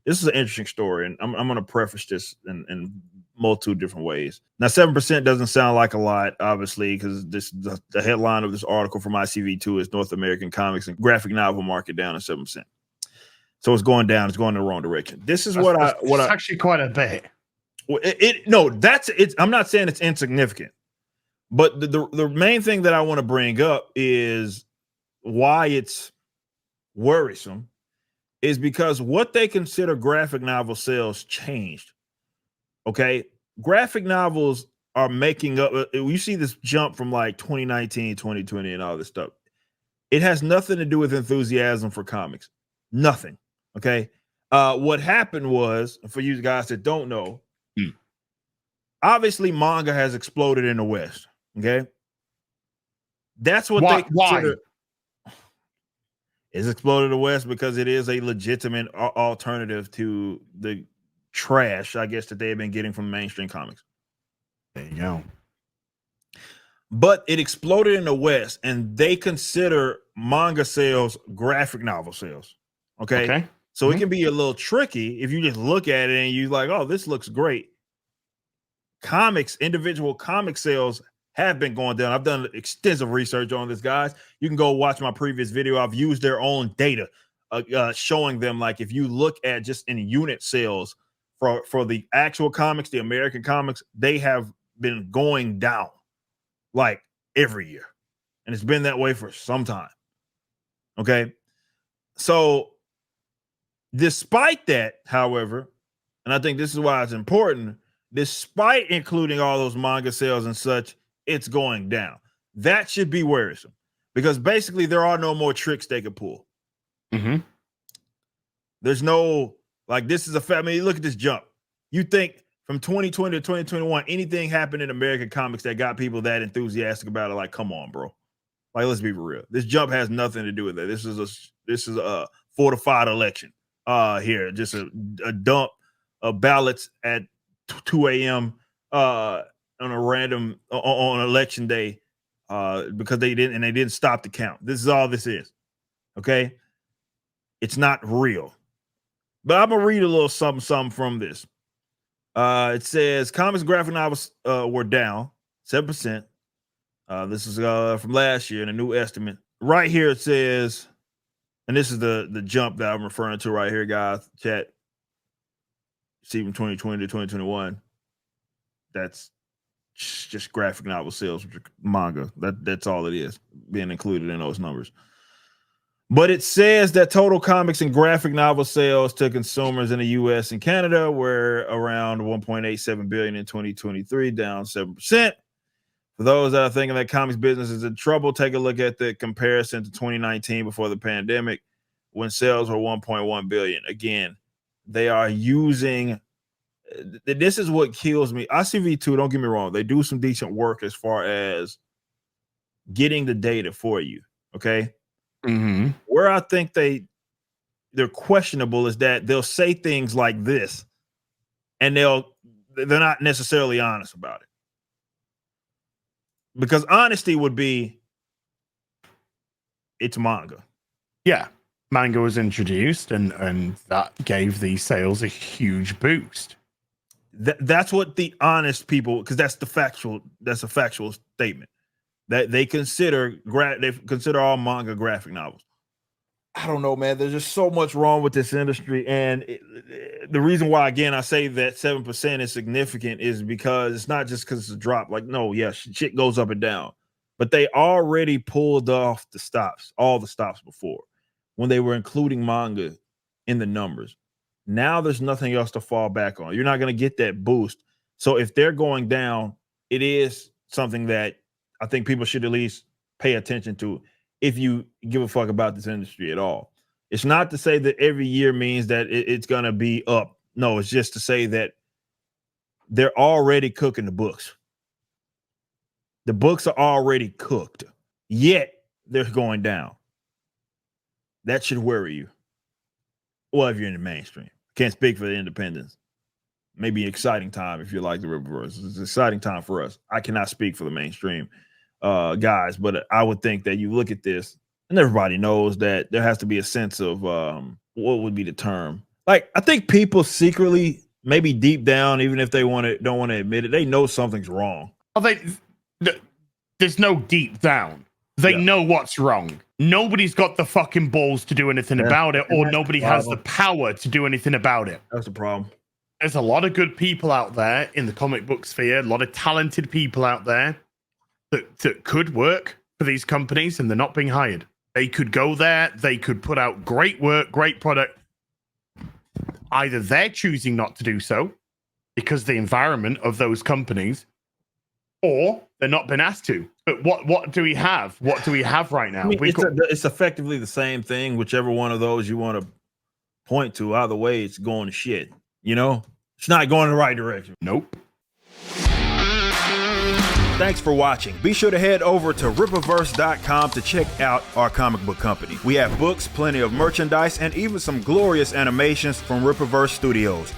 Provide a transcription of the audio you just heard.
this is an interesting story, and I'm going to preface this in multiple different ways. Now, 7% doesn't sound like a lot, obviously, because the headline of this article from ICV2 is North American comics and graphic novel market down at 7%. So it's going down. It's going in the wrong direction. This is it's actually quite a bit. I'm not saying it's insignificant, but the main thing that I want to bring up is why it's worrisome is because what they consider graphic novel sales changed. Okay, graphic novels are making up. You see this jump from like 2019, 2020, and all this stuff. It has nothing to do with enthusiasm for comics. Nothing. Okay. What happened was, for you guys that don't know, obviously manga has exploded in the West. Okay. That's what they consider. It's exploded in the West because it is a legitimate alternative to the trash, I guess, that they've been getting from mainstream comics. There you go. But it exploded in the West, and they consider manga sales graphic novel sales. Okay. So it can be a little tricky if you just look at it and you're like, oh, this looks great. Individual comic sales have been going down. I've done extensive research on this, guys. You can go watch my previous video. I've used their own data showing them, like, if you look at just in unit sales for the actual comics, the American comics, they have been going down like every year. And it's been that way for some time. Okay. So despite that, however, and I think this is why it's important, despite including all those manga sales and such, it's going down. That should be worrisome because basically there are no more tricks they could pull. There's no, like, this is I mean, look at this jump. You think from 2020 to 2021, anything happened in American comics that got people that enthusiastic about it? Like, come on, bro. Like, let's be real. This jump has nothing to do with it. This is a fortified election. Here, just a dump of ballots at 2 a.m. On a random on election day because they didn't stop the count. This is all this is. Okay, it's not real. But I'm gonna read a little something from this. It says comics graphic novels were down 7%. This is from last year in a new estimate. Right here it says, and this is the jump that I'm referring to right here, guys. Chat. See from 2020 to 2021. That's just graphic novel sales, manga. That's all it is being included in those numbers. But it says that total comics and graphic novel sales to consumers in the U.S. and Canada were around 1.87 billion in 2023, down 7%. For those that are thinking that comics business is in trouble, take a look at the comparison to 2019 before the pandemic, when sales were 1.1 billion. Again, they are using. This is what kills me. ICV2, don't get me wrong, they do some decent work as far as getting the data for you. Okay. Where I think they're questionable is that they'll say things like this and they're not necessarily honest about it. Because honesty would be, it's manga. Yeah. Manga was introduced and that gave these sales a huge boost. That's what the honest people, because that's a factual statement that they consider all manga graphic novels. I don't know, man. There's just so much wrong with this industry, and the reason why, again, I say that 7% is significant is because it's not just because it's a drop. Like, no, yeah, shit goes up and down, but they already pulled off all the stops before when they were including manga in the numbers. Now there's nothing else to fall back on. You're not going to get that boost. So if they're going down, it is something that I think people should at least pay attention to if you give a fuck about this industry at all. It's not to say that every year means that it's going to be up. No, it's just to say that they're already cooking the books. The books are already cooked, yet they're going down. That should worry you. Well, if you're in the mainstream. Can't speak for the independents. Maybe an exciting time if you like the Riververse. It's an exciting time for us. I cannot speak for the mainstream guys, but I would think that you look at this and everybody knows that there has to be a sense of what would be the term? like I think people secretly, maybe deep down, even if they don't want to admit it, they know something's wrong. Oh, there's no deep down. They know what's wrong. Nobody's got the fucking balls to do anything about it, or nobody has the power to do anything about it. That's the problem. There's a lot of good people out there in the comic book sphere, a lot of talented people out there that could work for these companies, and they're not being hired. They could go there, they could put out great work, great product. Either they're choosing not to do so because the environment of those companies, or they're not been asked to. But what do we have? What do we have right now? I mean, it's effectively the same thing, whichever one of those you want to point to. Either way, it's going to shit. You know? It's not going in the right direction. Nope. Thanks for watching. Be sure to head over to rippaverse.com to check out our comic book company. We have books, plenty of merchandise, and even some glorious animations from Rippaverse Studios.